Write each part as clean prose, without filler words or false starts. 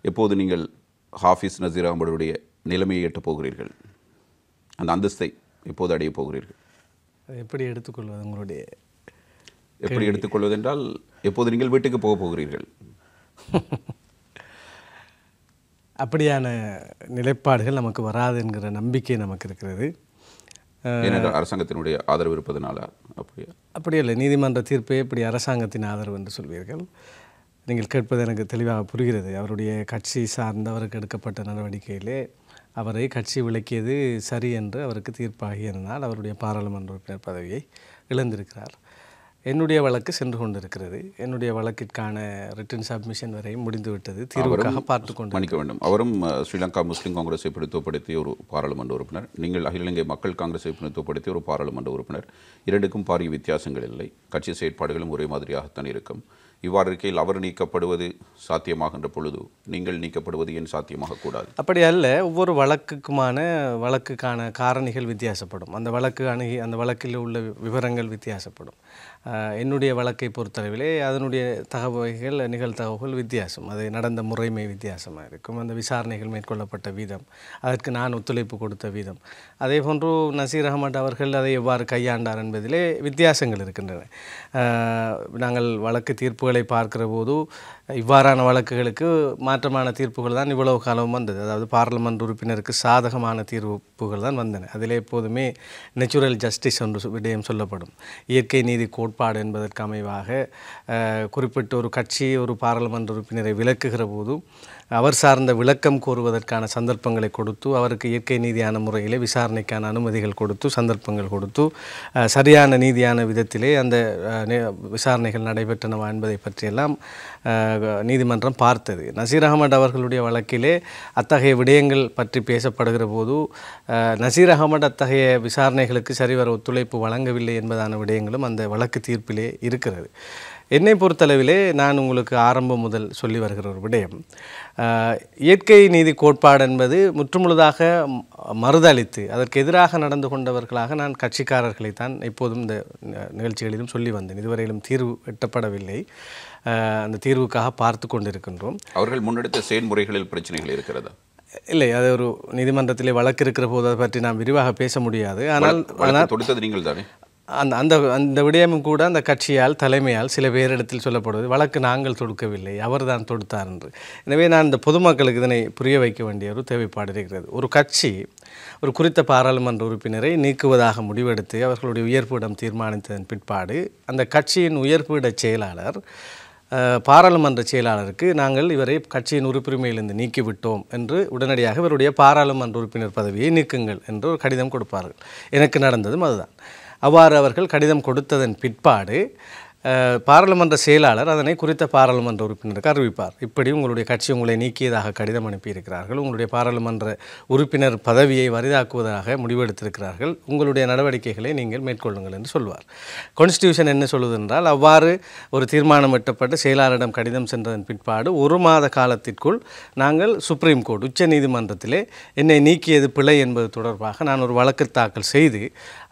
எப்போது நீங்கள் ஹாஃபிஸ் நசீர் அகமதுடைய நிலைமையை எட்டப் போகிறீர்கள்? அந்த அந்தஸ்தை எப்போது அடையப் போகிறீர்கள்? எப்படி எடுத்துக்கொள்வது? உங்களுடைய எப்படி எடுத்துக்கொள்வதென்றால் எப்போது நீங்கள் வீட்டுக்கு போக போகிறீர்கள்? அப்படியான நிலைப்பாடுகள் நமக்கு வராது என்கிற நம்பிக்கை நமக்கு இருக்கிறது. ஏனென்றால் அரசாங்கத்தினுடைய ஆதரவு இருப்பதனால அப்படியே இல்லை. நீதிமன்ற தீர்ப்பே இப்படி அரசாங்கத்தின் ஆதரவு என்று சொல்வீர்கள். நீங்கள் கேட்பது எனக்கு தெளிவாக புரிகிறது. அவருடைய கட்சி சார்ந்தவருக்கு எடுக்கப்பட்ட நடவடிக்கையிலே அவரை கட்சி விலக்கியது சரி என்று அவருக்கு தீர்ப்பாகியதனால் அவருடைய பாராளுமன்ற உறுப்பினர் பதவியை இழந்திருக்கிறார். என்னுடைய வழக்கு சென்று கொண்டிருக்கிறது. என்னுடைய வழக்கிற்கான ரிட்டன் சப்மிஷன் வரையும் முடிந்துவிட்டது. தீர்வுக்காக பார்த்து கொண்டு மன்னிக்க வேண்டும். அவரும் ஸ்ரீலங்கா முஸ்லீம் காங்கிரஸை பிரதித்துவப்படுத்திய ஒரு பாராளுமன்ற உறுப்பினர். நீங்கள் அகில இலங்கை மக்கள் காங்கிரஸை பிரதித்துவப்படுத்திய ஒரு பாராளுமன்ற உறுப்பினர். இரண்டுக்கும் பாரிய வித்தியாசங்கள் இல்லை. கட்சி செயற்பாடுகளும் ஒரே மாதிரியாகத்தான் இருக்கும். இவ்வாறு இருக்கையில் அவர் நீக்கப்படுவது சாத்தியமாகின்ற பொழுது நீங்கள் நீக்கப்படுவது ஏன் சாத்தியமாகக்கூடாது? அப்படி அல்ல. ஒவ்வொரு வழக்குக்கான காரணிகள் வித்தியாசப்படும். அந்த வழக்கில் உள்ள விவரங்கள் வித்தியாசப்படும். என்னுடைய வழக்கை பொறுத்தளவிலே அதனுடைய நிகழ்தகவல்கள் வித்தியாசம். அது நடந்த முறைமை வித்தியாசமாக இருக்கும். அந்த விசாரணைகள் மேற்கொள்ளப்பட்ட வீதம், அதற்கு நான் ஒத்துழைப்பு கொடுத்த வீதம், அதே போன்று நசீர் அகமது அவர்கள் அதை எவ்வாறு கையாண்டார் என்பதிலே வித்தியாசங்கள் இருக்கின்றன. நாங்கள் வழக்கு தீர்ப்புகளை பார்க்கிற போது இவ்வாறான வழக்குகளுக்கு மாற்றமான தீர்ப்புகள் தான் இவ்வளவு காலம் வந்தது. அதாவது பாராளுமன்ற உறுப்பினருக்கு சாதகமான தீர்ப்புகள் தான் வந்தன. அதில் எப்போதுமே நேச்சுரல் ஜஸ்டிஸ் என்று விடயம் சொல்லப்படும். இயற்கை நீதி கோட்பாடு என்பதற்கு அமைவாக குறிப்பிட்ட ஒரு கட்சி ஒரு பாராளுமன்ற உறுப்பினரை விலக்குகிற போது அவர் சார்ந்த விளக்கம் கோருவதற்கான சந்தர்ப்பங்களை கொடுத்து, அவருக்கு இயற்கை நீதியான முறையிலே விசாரணைக்கான அனுமதிகள் கொடுத்து, சந்தர்ப்பங்கள் கொடுத்து, சரியான நீதியான விதத்திலே அந்த விசாரணைகள் நடைபெற்றனவா என்பதை பற்றியெல்லாம் நீதிமன்றம் பார்த்தது. நசீர் அகமது அவர்களுடைய வழக்கிலே அத்தகைய விடயங்கள் பற்றி பேசப்படுகிற போது நசீர் அகமது அத்தகைய விசாரணைகளுக்கு சரிவர ஒத்துழைப்பு வழங்கவில்லை என்பதான விடயங்களும் அந்த வழக்கு தீர்ப்பிலே இருக்கிறது. என்னை பொறுத்தளவிலே நான் உங்களுக்கு ஆரம்பம் முதல் சொல்லி வருகிற ஒரு விடயம், இயற்கை நீதி கோட்பாடு என்பது முற்றுமுழுதாக மறுதளித்து அதற்கு எதிராக நடந்து கொண்டவர்களாக நான் கட்சிக்காரர்களைத்தான் எப்போதும் இந்த நிகழ்ச்சிகளிலும் சொல்லி வந்தேன். இதுவரையிலும் தீர்வு எட்டப்படவில்லை. அந்த தீர்வுக்காக பார்த்து கொண்டிருக்கின்றோம். அவர்கள் முன்னெடுத்த செயல்முறைகளில் பிரச்சனைகள் இருக்கிறதா? இல்லை, அது ஒரு நீதிமன்றத்திலே வழக்கு இருக்கிற போது அதை பற்றி நாம் விரிவாக பேச முடியாது. ஆனால் தொடுத்தது நீங்கள் தானே? அந்த விடயமும் கூட அந்த கட்சியால் தலைமையால் சில பேரிடத்தில் சொல்லப்படுவது வழக்கு நாங்கள் தொடுக்கவில்லை, அவர் தான் தொடுத்தார் என்று. எனவே நான் இந்த பொதுமக்களுக்கு இதனை புரிய வைக்க வேண்டிய ஒரு தேவைப்பாடு இருக்கிறது. ஒரு கட்சி ஒரு குறித்த பாராளுமன்ற உறுப்பினரை நீக்குவதாக முடிவெடுத்து அவர்களுடைய உயர்பீடம் தீர்மானித்ததன் பிற்பாடு அந்த கட்சியின் உயர்பீட செயலாளர் பாராளுமன்ற செயலாளருக்கு நாங்கள் இவரை கட்சியின் உறுப்புரிமையிலிருந்து நீக்கிவிட்டோம் என்று உடனடியாக இவருடைய பாராளுமன்ற உறுப்பினர் பதவியை நீக்குங்கள் என்று ஒரு கடிதம் கொடுப்பார்கள். எனக்கு நடந்ததும் அதுதான். அவ்வாறு அவர்கள் கடிதம் கொடுத்ததன் பிற்பாடு பாராளுமன்ற செயலாளர் அதனை குறித்த பாராளுமன்ற உறுப்பினருக்கு அறிவிப்பார். இப்படி உங்களுடைய கட்சி உங்களை நீக்கியதாக கடிதம் அனுப்பியிருக்கிறார்கள், உங்களுடைய பாராளுமன்ற உறுப்பினர் பதவியை வரிதாக்குவதாக முடிவெடுத்திருக்கிறார்கள், உங்களுடைய நடவடிக்கைகளை நீங்கள் மேற்கொள்ளுங்கள் என்று சொல்வார். கான்ஸ்டிடியூஷன் என்ன சொல்வது என்றால், அவ்வாறு ஒரு தீர்மானம் எட்டப்பட்டு செயலாளரிடம் கடிதம் சென்றதன் பிற்பாடு 1 மாத காலத்திற்குள் நாங்கள் சுப்ரீம் கோர்ட் உச்ச நீதிமன்றத்திலே என்னை நீக்கியது பிழை என்பது தொடர்பாக நான் ஒரு வழக்கு தாக்கல் செய்து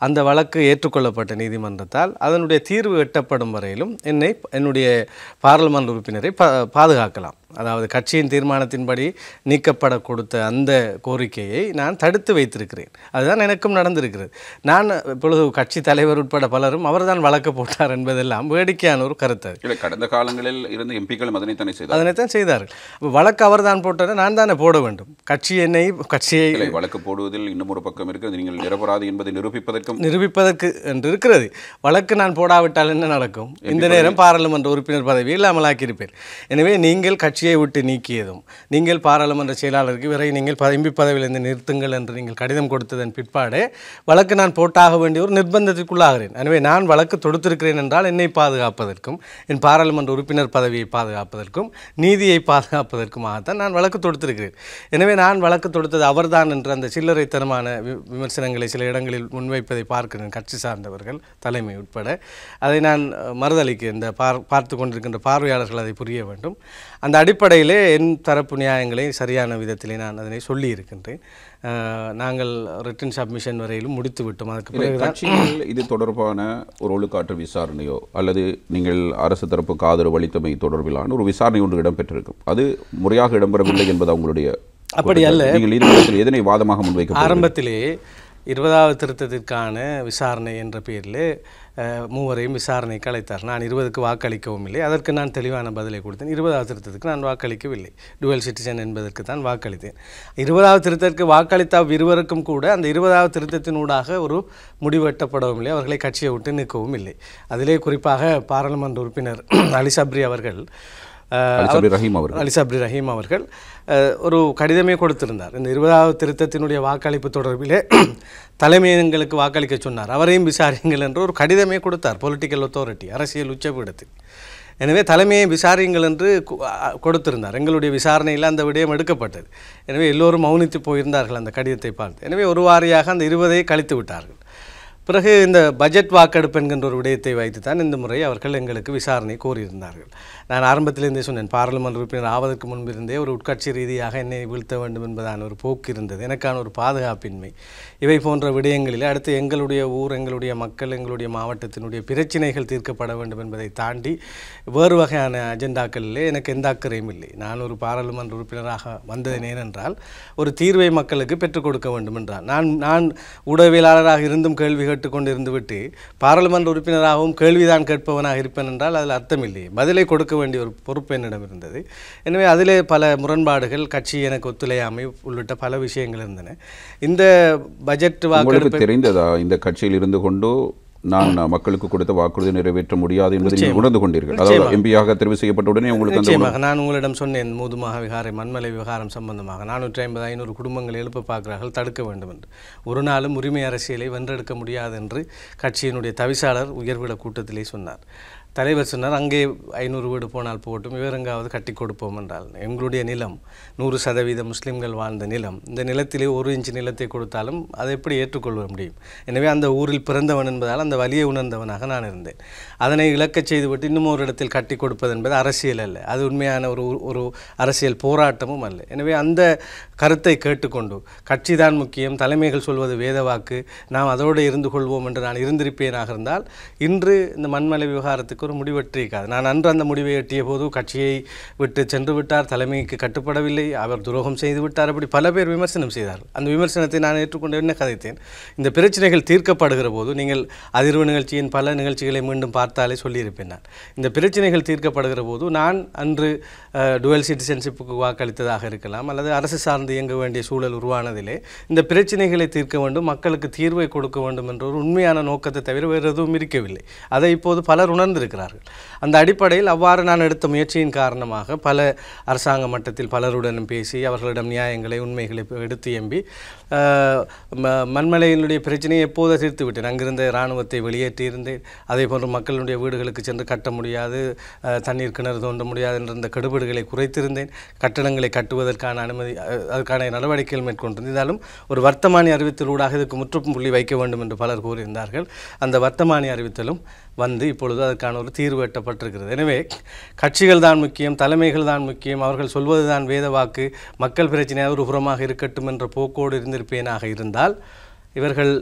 அந்த வழக்கு ஏற்றுக்கொள்ளப்பட்ட நீதிமன்றத்தால் அதனுடைய தீர்வு எட்டப்படும் வரையிலும் என்னுடைய பாராளுமன்ற உறுப்பினரை பாதுகாக்கலாம். அதாவது கட்சியின் தீர்மானத்தின்படி நீக்கப்பட கொடுத்த அந்த கோரிக்கையை நான் தடுத்து வைத்திருக்கிறேன். அதுதான் எனக்கும் நடந்திருக்கிறது. நான் இப்பொழுது கட்சி தலைவர் உட்பட பலரும் அவர்தான் வழக்கு போட்டார் என்பதெல்லாம் வேடிக்கையான ஒரு கருத்து. கடந்த காலங்களில் இருந்த எம்பிக்களும் அதனைத்தான் செய்தார்கள். வழக்கு அவர் தான் போட்டதை நான் தானே போட வேண்டும். கட்சியை வழக்கு போடுவதில் இன்னும் ஒரு பக்கம் இருக்கிறது. நீங்கள் நிரபராதி என்பதை நிரூபிப்பதற்கு என்று இருக்கிறது. வழக்கு நான் போடாவிட்டால் என்ன நடக்கும்? இந்த நேரம் பாராளுமன்ற உறுப்பினர் பதவியில் அமலாக்கியிருப்பேன். எனவே நீங்கள் கட்சியை விட்டு நீக்கியதும், நீங்கள் பாராளுமன்ற செயலாளருக்கு வரை நீங்கள் எம்பி பதவியிலிருந்து நிறுத்துங்கள் என்று நீங்கள் கடிதம் கொடுத்ததன் பிற்பாடு வழக்கு நான் போட்டாக வேண்டிய ஒரு நிர்பந்தத்திற்குள்ளாகிறேன். எனவே நான் வழக்கு தொடுத்திருக்கிறேன் என்றால் என்னை பாதுகாப்பதற்கும் என் பாராளுமன்ற உறுப்பினர் பதவியை பாதுகாப்பதற்கும் நீதியை பாதுகாப்பதற்குமாகத்தான் நான் வழக்கு தொடுத்திருக்கிறேன். எனவே நான் வழக்கு தொடுத்தது அவர்தான் என்ற அந்த சில்லறைத்தனமான விமர்சனங்களை சில இடங்களில் முன்வைப்பதை பார்க்கிறேன் கட்சி சார்ந்தவர்கள் தலைமை உட்பட. அதை நான் மறுதளிக்கிறேன். இந்த பார்த்து கொண்டிருக்கின்ற பார்வையாளர்கள் அதை புரிய வேண்டும். அந்த அடிப்படையிலே என் தரப்பு நியாயங்களை சரியான விதத்திலே நான் அதனை சொல்லி இருக்கின்றேன். நாங்கள் ரிட்டன் சப்மிஷன் வரையிலும் முடித்து விட்டோம். அதுக்கு பிறகு கட்சியில் இது தொடர்பான ஒரு ஒழுக்காற்று விசாரணையோ அல்லது நீங்கள் அரசு தரப்புக்கு ஆதரவு அளித்தமை தொடர்பிலான ஒரு விசாரணை ஒன்று இடம்பெற்றிருக்கும். அது முறையாக இடம்பெறவில்லை என்பது அவங்களுடைய அப்படி அல்ல. நீங்கள் நீதிமன்றத்தில் எதனை வாதமாக முன்வைக்க ஆரம்பத்திலே 20வது திருத்தத்திற்கான விசாரணை என்ற பெயரில் மூவரையும் விசாரணைக்கு அழைத்தார். நான் 20க்கு வாக்களிக்கவும் இல்லை. அதற்கு நான் தெளிவான பதிலை கொடுத்தேன். 20வது திருத்தத்துக்கு நான் வாக்களிக்கவில்லை. டுவல் சிட்டிசன் என்பதற்கு தான் வாக்களித்தேன். 20வது திருத்தத்திற்கு வாக்களித்த இருவருக்கும் கூட அந்த 20வது திருத்தத்தினூடாக ஒரு முடிவெட்டப்படவும் இல்லை. அவர்களை கட்சியை விட்டு நிற்கவும் இல்லை. அதிலே குறிப்பாக பாராளுமன்ற உறுப்பினர் அலி சப்ரி ரஹீம் அவர்கள் ஒரு கடிதமே கொடுத்திருந்தார். இந்த 20வது திருத்தத்தினுடைய வாக்களிப்பு தொடர்பிலே தலைமையங்களுக்கு வாக்களிக்க சொன்னார். அவரையும் விசாரியுங்கள் என்று ஒரு கடிதமே கொடுத்தார். பொலிட்டிக்கல் அத்தாரிட்டி, அரசியல் உச்சபீடத்தில். எனவே தலைமையை விசாரியுங்கள் என்று கொடுத்திருந்தார். எங்களுடைய விசாரணையில் அந்த விடயம் எடுக்கப்பட்டது. எனவே எல்லோரும் மௌனித்து போயிருந்தார்கள் அந்த கடிதத்தை பார்த்து. எனவே ஒரு வாரியாக அந்த 20ஐ கழித்து விட்டார்கள். பிறகு இந்த பட்ஜெட் வாக்கெடுப்பு என்கின்ற ஒரு விடயத்தை வைத்து தான் இந்த முறை அவர்கள் எங்களுக்கு விசாரணை கோரியிருந்தார்கள். நான் ஆரம்பத்திலிருந்தே சொன்னேன், பாராளுமன்ற உறுப்பினர் ஆவதற்கு முன்பிருந்தே ஒரு உட்கட்சி ரீதியாக என்னை வீழ்த்த வேண்டும் என்பதான ஒரு போக்கு இருந்தது. எனக்கான ஒரு பாதுகாப்பின்மை, இவை போன்ற விடயங்களில் அடுத்து எங்களுடைய ஊர், எங்களுடைய மக்கள், எங்களுடைய மாவட்டத்தினுடைய பிரச்சினைகள் தீர்க்கப்பட வேண்டும் என்பதை தாண்டி வேறு வகையான அஜெண்டாக்களிலே எனக்கு எந்த அக்கறையும் இல்லை. நான் ஒரு பாராளுமன்ற உறுப்பினராக வந்தது ஏனென்றால் ஒரு தீர்வை மக்களுக்கு பெற்றுக் கொடுக்க வேண்டும் என்றால் நான் ஊடகவியலாளராக இருந்தும் கேள்வி கேட்டுக்கொண்டு இருந்துவிட்டு பாராளுமன்ற உறுப்பினராகவும் கேள்விதான் கேட்பவனாக இருப்பேன் என்றால் அதில் அர்த்தமில்லை. பதிலை கொடுக்க வேண்டிய ஒரு பொறுப்பு என்னிடம் இருந்தது. எனவே அதிலே பல முரண்பாடுகள், கட்சி எனக்கு ஒத்துழையாமை உள்ளிட்ட பல விஷயங்கள் இருந்தன. இந்த பட்ஜெட் வாக்கெடுப்பு தெரிந்ததா? இந்த கட்சியில் இருந்து கொண்டு நான் மக்களுக்கு கொடுத்த வாக்குறுதி நிறைவேற்ற முடியாது என்பதை நீங்கள் உணர்ந்து கொண்டீர்கள். அதாவது எம்பியாக தெரிவு செய்யப்பட்டவுடனே உங்களுக்கு நிச்சயமாக நான் உங்களிடம் சொன்னேன், மூதுமாக விகாரை மண்மலை விவகாரம் சம்பந்தமாக 450-500 குடும்பங்கள் எழுப்ப பார்க்கிறார்கள், தடுக்க வேண்டும் என்று. ஒரு நாளும் உரிமை அரசியலை வென்றெடுக்க முடியாது என்று கட்சியினுடைய தவிசாளர் உயர்விட கூட்டத்திலே சொன்னார். தலைவர் சொன்னார், அங்கே 500 வீடு போனால் போட்டும், இவரெங்காவது கட்டி கொடுப்போம் என்றால். எங்களுடைய நிலம் 100% முஸ்லீம்கள் வாழ்ந்த நிலம். இந்த நிலத்திலே 1 இன்ச் நிலத்தை கொடுத்தாலும் அதை எப்படி ஏற்றுக்கொள்ள முடியும்? எனவே அந்த ஊரில் பிறந்தவன் என்பதால் அந்த வலியை உணர்ந்தவனாக நான் இருந்தேன். அதனை இழக்கச் செய்துவிட்டு இன்னும் ஒரு இடத்தில் கட்டி கொடுப்பது என்பது அரசியல் அல்ல. அது உண்மையான ஒரு அரசியல் போராட்டமும் அல்ல. எனவே அந்த கருத்தை கேட்டுக்கொண்டு கட்சி தான் முக்கியம், தலைமைகள் சொல்வது வேத வாக்கு, நாம் அதோடு இருந்து கொள்வோம் என்று நான் இருந்திருப்பேனாக இருந்தால் இன்று இந்த மண்மலை விவகாரத்துக்கு ஒரு முடிவெற்றிருக்காது. நான் அன்று அந்த முடிவை எட்டிய போது கட்சியை விட்டு சென்று விட்டார், தலைமைக்கு கட்டுப்படவில்லை, அவர் துரோகம் செய்து விட்டார், அப்படி பல பேர் விமர்சனம் செய்தார்கள். அந்த விமர்சனத்தை நான் ஏற்றுக்கொண்டு என்ன கதைத்தேன், இந்த பிரச்சனைகள் தீர்க்கப்படுகிற போது நீங்கள் அதிர்வு நிகழ்ச்சியின் பல நிகழ்ச்சிகளை மீண்டும் பார்த்தாலே சொல்லியிருப்பேன். நான் இந்த பிரச்சனைகள் தீர்க்கப்படுகிற போது நான் அன்று டுவல் சிட்டிசன்ஷிப்புக்கு வாக்களித்ததாக இருக்கலாம், அல்லது அரசு சார்ந்து இயங்க வேண்டிய சூழல் உருவானதிலே இந்த பிரச்சனைகளை தீர்க்க வேண்டும், மக்களுக்கு தீர்வை கொடுக்க வேண்டும் என்ற ஒரு உண்மையான நோக்கத்தை தவிர வேறு எதுவும் இருக்கவில்லை. அதை இப்போது பலர் உணர்ந்திருக்கிறார்கள். அந்த அடிப்படையில் அவ்வாறு நான் எடுத்த முயற்சியின் காரணமாக பல அரசாங்க மட்டத்தில் பலருடனும் பேசி அவர்களிடம் நியாயங்களை, உண்மைகளை எடுத்து எம்பி மண்மலையினுடைய பிரச்சனையை எப்போது தீர்த்து விட்டேன். அங்கிருந்த இராணுவத்தை வெளியேற்றியிருந்தேன். அதே போன்று மக்களுடைய வீடுகளுக்கு சென்று கட்ட முடியாது, தண்ணீர் கிணறு தோன்ற முடியாது என்ற கெடுபிடுகளை குறைத்திருந்தேன். கட்டடங்களை கட்டுவதற்கான அனுமதி, அதற்கான நடவடிக்கைகள் மேற்கொண்டிருந்தாலும் ஒரு வர்த்தமானி அறிவித்தலூடாக இதுக்கு முற்றுப்புள்ளி வைக்க வேண்டும் என்று பலர் கூறியிருந்தார்கள். அந்த வர்த்தமானி அறிவித்தலும் வந்து இப்பொழுது அதற்கான ஒரு தீர்வு எட்டப்பட்டிருக்கிறது. எனவே கட்சிகள் தான் முக்கியம், தலைமைகள் தான் முக்கியம், அவர்கள் சொல்வது தான் வேத வாக்கு, மக்கள் பிரச்சனையாக ஒரு புறமாக இருக்கட்டும் என்ற போக்கோடு இருந்திருப்பேனாக இருந்தால், இவர்கள்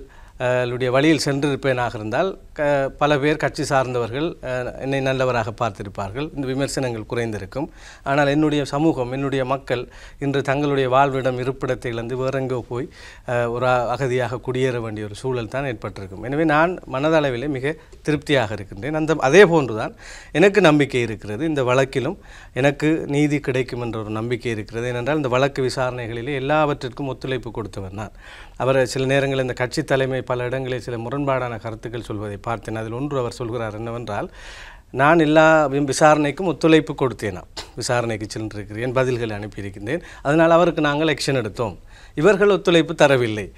வழியில் சென்றிருப்பேனாக இருந்தால் பல பேர் கட்சி சார்ந்தவர்கள் என்னை நல்லவராக பார்த்திருப்பார்கள், இந்த விமர்சனங்கள் குறைந்திருக்கும். ஆனால் என்னுடைய சமூகம், என்னுடைய மக்கள் இன்று தங்களுடைய வாழ்விடம், இருப்பிடத்தை இழந்து வேறெங்கோ போய் ஒரு அகதியாக குடியேற வேண்டிய ஒரு சூழல் தான் ஏற்பட்டிருக்கும். எனவே நான் மனதளவிலே மிக திருப்தியாக இருக்கின்றேன். அதே போன்றுதான் எனக்கு நம்பிக்கை இருக்கிறது. இந்த வழக்கிலும் எனக்கு நீதி கிடைக்கும் என்ற ஒரு நம்பிக்கை இருக்கிறது. ஏனென்றால் இந்த வழக்கு விசாரணைகளிலே எல்லாவற்றிற்கும் ஒத்துழைப்பு கொடுத்தவர் நான். அவர் சில நேரங்களில் இந்த கட்சி தலைமை பல இடங்களில் சில முரண்பாடான கருத்துக்கள் சொல்வதை பார்த்தேன். அதில் ஒன்று அவர் சொல்கிறார் என்னவென்றால், நான் எல்லா விசாரணைக்கும் ஒத்துழைப்பு கொடுத்தேனா, விசாரணைக்கு சென்றிருக்கிறேன், பதில்களை அனுப்பியிருக்கின்றேன், அதனால் அவருக்கு நாங்கள் ஆக்ஷன் எடுத்தோம், இவர்கள் ஒத்துழைப்பு தரவில்லை.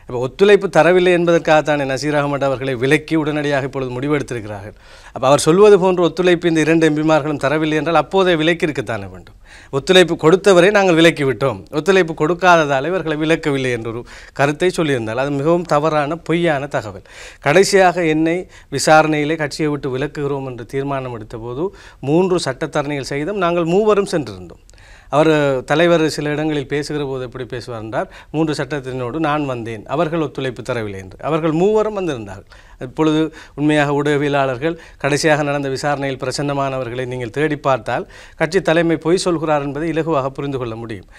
இப்போ ஒத்துழைப்பு தரவில்லை என்பதற்காகத்தான் நசீர் அகமது அவர்களை விலக்கி உடனடியாக இப்பொழுது முடிவெடுத்திருக்கிறார்கள். அப்போ அவர் சொல்வது போன்று ஒத்துழைப்பு இந்த 2 எம்பிமார்களும் தரவில்லை என்றால் அப்போதே விலக்கி இருக்கத்தானே வேண்டும். ஒத்துழைப்பு கொடுத்தவரை நாங்கள் விலக்கி விட்டோம், ஒத்துழைப்பு கொடுக்காததால் இவர்களை விலக்கவில்லை என்றொரு கருத்தை சொல்லியிருந்தால் அது மிகவும் தவறான, பொய்யான தகவல். கடைசியாக என்னை விசாரணையிலே கட்சியை விட்டு விலக்குகிறோம் என்று தீர்மானம் எடுத்த போது 3 சட்டத்தரணிகள் சகிதம் நாங்கள் 3 சென்றிருந்தோம். அவர் தலைவர் சில இடங்களில் பேசுகிற போது எப்படி பேசுவார் என்றால் 3 சட்டத்தினோடு நான் வந்தேன், அவர்கள் ஒத்துழைப்பு தரவில்லை என்று. அவர்கள் மூவரும் வந்திருந்தார்கள். இப்பொழுது உண்மையாக ஊடகவியலாளர்கள் கடைசியாக நடந்த விசாரணையில் பிரசன்னமானவர்களை நீங்கள் தேடி பார்த்தால் கட்சி தலைமை பொய் சொல்கிறார் என்பதை இலகுவாக புரிந்து கொள்ள முடியும்.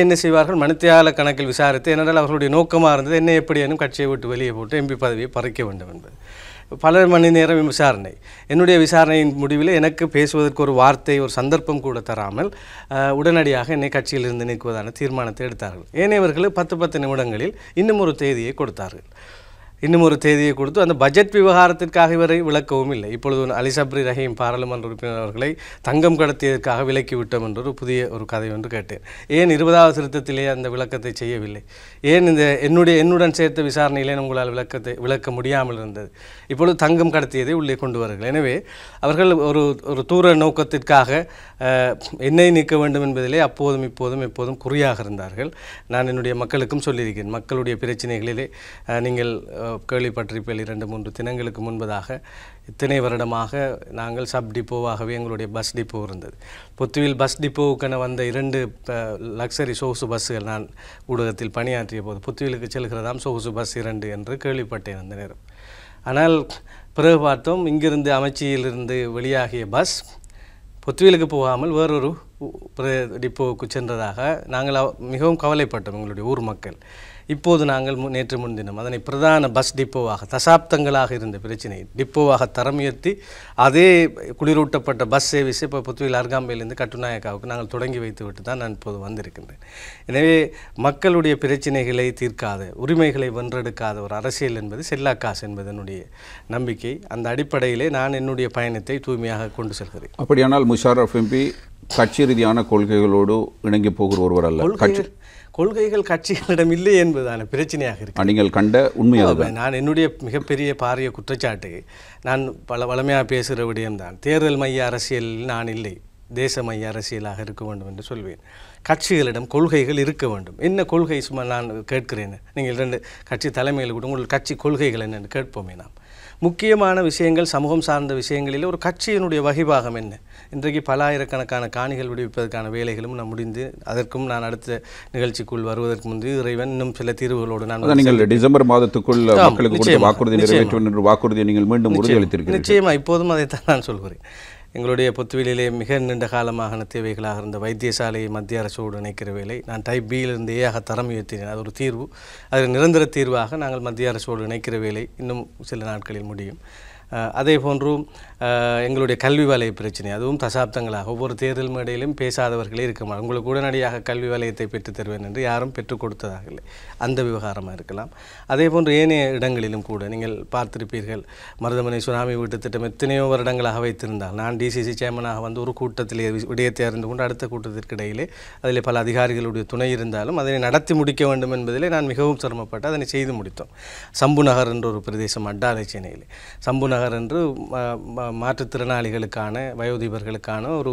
என்ன செய்வார்கள், மணித்தியால கணக்கில் விசாரித்து, ஏனென்றால் அவர்களுடைய நோக்கமாக இருந்தது என்னை எப்படியேனும் கட்சியை விட்டு வெளியே போட்டு எம்பி பதவியை பறிக்க வேண்டும் என்பது. பல மணி நேரம் விசாரணை. என்னுடைய விசாரணையின் முடிவில் எனக்கு பேசுவதற்கு ஒரு வார்த்தை, ஒரு சந்தர்ப்பம் கூட தராமல் உடனடியாக என்னை கட்சியிலிருந்து நீக்குவதான தீர்மானத்தை எடுத்தார்கள். ஏனையவர்கள் 10 நிமிடங்களில் இன்னும் ஒரு தேதியை கொடுத்தார்கள். இன்னும் ஒரு தேதியை கொடுத்து அந்த பட்ஜெட் விவகாரத்திற்காக இவரை விளக்கவும் இல்லை. இப்பொழுது அலி சப்ரி ரஹீம் பாராளுமன்ற உறுப்பினர் அவர்களை தங்கம் கடத்தியதற்காக விலக்கி விட்டோம் என்று ஒரு புதிய ஒரு கதை ஒன்று கேட்டேன். ஏன் 20வது திருத்தத்திலே அந்த விளக்கத்தை செய்யவில்லை? ஏன் இந்த என்னுடன் சேர்த்த விசாரணையிலே உங்களால் விளக்க முடியாமல் இருந்தது? இப்பொழுது தங்கம் கடத்தியதை உள்ளே கொண்டு வருகிறார்கள். எனவே அவர்கள் ஒரு தூர நோக்கத்திற்காக என்னை நீக்க வேண்டும் என்பதிலே அப்போதும் இப்போதும் எப்போதும் குறியாக இருந்தார்கள். நான் என்னுடைய மக்களுக்கும் சொல்லியிருக்கிறேன், மக்களுடைய பிரச்சனைகளிலே நீங்கள் கேள்விப்பட்டிருப்பில் 2-3 தினங்களுக்கு முன்பதாக இத்தனை வருடமாக நாங்கள் சப் டிப்போவாகவே எங்களுடைய பஸ் டிப்போ இருந்தது. பொத்துவில் பஸ் டிப்போவுக்கென வந்த 2 லக்ஸரி சொகுசு பஸ்ஸுகள் நான் ஊடகத்தில் பணியாற்றிய போது புத்துவிலுக்கு செல்கிறதாம் சொகுசு பஸ் 2 என்று கேள்விப்பட்டேன் அந்த நேரம். ஆனால் பிறகு பார்த்தோம், இங்கிருந்து அமைச்சியிலிருந்து வெளியாகிய பஸ் பொத்துவிலுக்கு போகாமல் வேறொரு டிப்போவுக்கு சென்றதாக நாங்கள் மிகவும் கவலைப்பட்டோம் எங்களுடைய ஊர் மக்கள். இப்போது நாங்கள் நேற்று முன்தினம் அதனை பிரதான பஸ் டிப்போவாக தசாப்தங்களாக இருந்த பிரச்சனை டிப்போவாக தரம் உயர்த்தி அதே குளிரூட்டப்பட்ட பஸ் சேவைஸ் இப்போ புத்துவில் அருகாமையிலிருந்து கட்டுநாயக்காவுக்கு நாங்கள் தொடங்கி வைத்து விட்டு தான் நான் இப்போது வந்திருக்கின்றேன். எனவே மக்களுடைய பிரச்சனைகளை தீர்க்காத, உரிமைகளை வென்றெடுக்காத ஒரு அரசியல் என்பது செல்லா காசு என்பது என்னுடைய நம்பிக்கை. அந்த அடிப்படையிலே நான் என்னுடைய பயணத்தை தூய்மையாக கொண்டு செல்கிறேன். அப்படியானால் முஷாரஃப் எம்பி கட்சி ரீதியான கொள்கைகளோடு இணங்கி போகிற ஒருவர் அல்ல. கொள்கைகள் கட்சிகளிடம் இல்லை என்பதான பிரச்சனையாக இருக்கு. நீங்கள் கண்ட உண்மையாக நான் என்னுடைய மிகப்பெரிய பாரிய குற்றச்சாட்டு, நான் வளமையாக பேசுகிற விடயம்தான், தேர்தல் மைய அரசியலில் நான் இல்லை, தேச மைய அரசியலாக இருக்க வேண்டும் என்று சொல்வேன். கட்சிகளிடம் கொள்கைகள் இருக்க வேண்டும். என்ன கொள்கை சும்மா நான் கேட்கிறேன், நீங்கள் 2 கட்சி தலைமையில் கூட உங்கள் கட்சி கொள்கைகள் என்னென்னு கேட்போமே. நாம் முக்கியமான விஷயங்கள், சமூகம் சார்ந்த விஷயங்களில் ஒரு கட்சியினுடைய வகிபாகம் என்ன? இன்றைக்கு பல ஆயிரக்கணக்கான காணிகள் விடுவிப்பதற்கான வேலைகளும் நான் முடிந்து, அதற்கும் நான் அடுத்த நிகழ்ச்சிக்குள் வருவதற்கு முன்பு இறைவன் இன்னும் சில தீர்வுகளோடு நான் நீங்கள் டிசம்பர் மாதத்துக்குள் மக்களுக்கு கொடுத்த வாக்குறுதி நிறைவேற்றும் என்ற வாக்குறுதியை நீங்கள் மீண்டும் உறுதியளித்திருக்கிறீர்கள். நிச்சயமாக இப்போதும் அதைத்தான் நான் சொல்கிறேன். எங்களுடைய பொத்துவிலே மிக நீண்ட காலமான தேவைகளாக இருந்த வைத்தியசாலையை மத்திய அரசோடு இணைக்கிற வேலை நான் டைப் பியிலிருந்து ஏஆக தரம் உயர்த்தினேன். அது ஒரு தீர்வு. அது நிரந்தர தீர்வாக நாங்கள் மத்திய அரசோடு இணைக்கிற வேலை இன்னும் சில நாட்களில் முடியும். அதே போன்று எங்களுடைய கல்வி வலய பிரச்சனை, அதுவும் தசாப்தங்களாக ஒவ்வொரு தேர்தல் மேடையிலும் பேசாதவர்களே இருக்க மாட்டோம். உங்களுக்கு உடனடியாக கல்வி வலயத்தை பெற்றுத் தருவேன் என்று யாரும் பெற்றுக் கொடுத்ததாக இல்லை. அந்த விவகாரமாக இருக்கலாம். அதே போன்று ஏனைய இடங்களிலும் கூட நீங்கள் பார்த்திருப்பீர்கள், மருதமனை சுனாமி வீட்டு திட்டம் எத்தனையோ வருடங்களாக வைத்திருந்தால் நான் டிசிசி சேர்மனாக வந்து ஒரு கூட்டத்திலே விடயத்தை அறிந்து கொண்டு அடுத்த கூட்டத்திற்கு இடையிலே அதில் பல அதிகாரிகளுடைய துணை இருந்தாலும் அதனை நடத்தி முடிக்க வேண்டும் என்பதிலே நான் மிகவும் சிரமப்பட்டு அதனை செய்து முடித்தோம். சம்பு நகர் என்ற ஒரு பிரதேசம் அட்டாலை சென்னையில் சம்பு நகர் என்று மாற்றுத்திறனாளிகளுக்கான வயோதிபர்களுக்கான ஒரு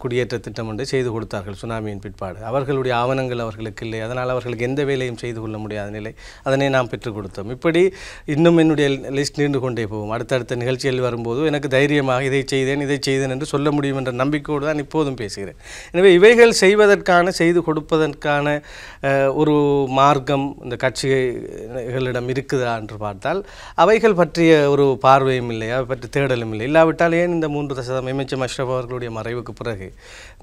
குடியேற்ற திட்டம் ஒன்றை செய்து கொடுத்தார்கள் சுனாமியின் பிற்பாடு. அவர்களுடைய ஆவணங்கள் அவர்களுக்கு இல்லை, அதனால் அவர்களுக்கு எந்த வேலையும் செய்து கொள்ள முடியாத நிலை. அதனை நாம் பெற்றுக் கொடுத்தோம். இப்படி இன்னும் என்னுடைய லிஸ்ட் நீண்டு கொண்டே போகும். அடுத்தடுத்த நிகழ்ச்சிகள் வரும்போது எனக்கு தைரியமாக இதை செய்தேன் என்று சொல்ல முடியும் என்ற நம்பிக்கையோடு தான் இப்போதும் பேசுகிறேன். எனவே இவைகள் செய்வதற்கான, செய்து கொடுப்பதற்கான ஒரு மார்க்கம் இந்த கட்சிகளிடம் இருக்குதா என்று பார்த்தால் அவைகள் பற்றிய ஒரு பார்வையும் இல்லை, அதை பற்றி தேடலும் இல்லை. இல்லாவிட்டால் ஏன் இந்த 3% எம்எச்எம் அஷ்ரஃப் அவர்களுடைய மறைவுக்கு பிறகு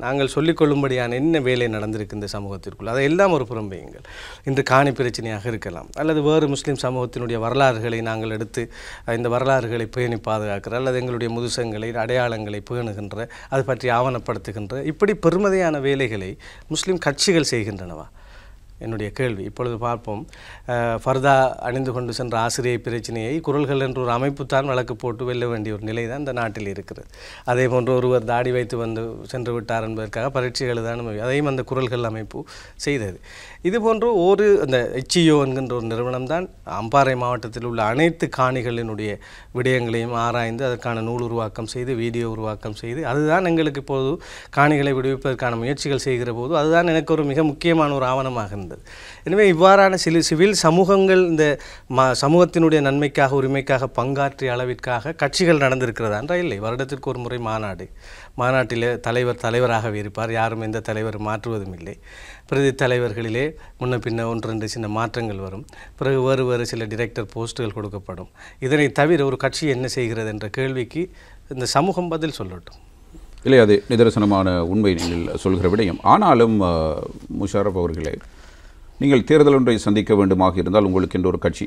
நாங்கள் சொல்லிக்கொள்ளும்படியான என்ன வேலை நடந்திருக்கு இந்த சமூகத்திற்குள், அதை எல்லாம் ஒரு புறம் வையுங்கள். இன்று காணி பிரச்சனையாக இருக்கலாம், அல்லது வேறு முஸ்லீம் சமூகத்தினுடைய வரலாறுகளை நாங்கள் எடுத்து இந்த வரலாறுகளை பேணி பாதுகாக்கிற, அல்லது எங்களுடைய முதுசங்களை அடையாளங்களை பேணுகின்ற, அது பற்றி ஆவணப்படுத்துகின்ற இப்படி பெருமதியான வேலைகளை முஸ்லீம் கட்சிகள் செய்கின்றனவா? என்னுடைய கேள்வி. இப்பொழுது பார்ப்போம், ஃபர்தா அணிந்து கொண்டு சென்ற ஆசிரியை பிரச்சனையை குரல்கள் என்ற ஒரு அமைப்பு தான் வழக்கு போட்டு வெல்ல வேண்டிய ஒரு நிலை தான் இந்த நாட்டில் இருக்கிறது. அதே போன்று ஒருவர் தாடி வைத்து சென்று விட்டார் என்பதற்காக பரீட்சைகள் தான் அதையும் அந்த குரல்கள் அமைப்பு செய்தது. இதுபோன்று அந்த HEO என்கின்ற ஒரு நிறுவனம் தான் அம்பாறை மாவட்டத்தில் உள்ள அனைத்து காணிகளினுடைய விடயங்களையும் ஆராய்ந்து அதற்கான நூல் உருவாக்கம் செய்து, வீடியோ உருவாக்கம் செய்து, அதுதான் எங்களுக்கு இப்போது காணிகளை விடுவிப்பதற்கான முயற்சிகள் செய்கிற போது அதுதான் எனக்கு ஒரு மிக முக்கியமான ஒரு ஆவணமாக இருந்தது. இருந்தது. எனவே இவ்வாறான சிவில் சமூகங்கள் இந்த சமூகத்தினுடைய நன்மைக்காக உரிமைக்காக பங்காற்றிய அளவிற்காக கட்சிகள் நடந்திருக்கிறதா என்றால் இல்லை. வருடத்திற்கு ஒரு முறை மாநாட்டில் தலைவராகவே இருப்பார். யாரும் எந்த தலைவர் மாற்றுவதும் இல்லை. பிரதி தலைவர்களிலே முன்ன பின்ன 1-2 சின்ன மாற்றங்கள் வரும். பிறகு வேறு சில டிரெக்டர் போஸ்ட்டுகள் கொடுக்கப்படும். இதனை தவிர ஒரு கட்சி என்ன செய்கிறது என்ற கேள்விக்கு இந்த சமூகம் பதில் சொல்லட்டும். இல்லை, அது நிதர்சனமான உண்மை நீங்கள் சொல்கிற விடயம். ஆனாலும் முஷாரப் அவர்களே, நீங்கள் தேர்தல் ஒன்றை சந்திக்க வேண்டுமாக இருந்தால் உங்களுக்கு என்ற ஒரு கட்சி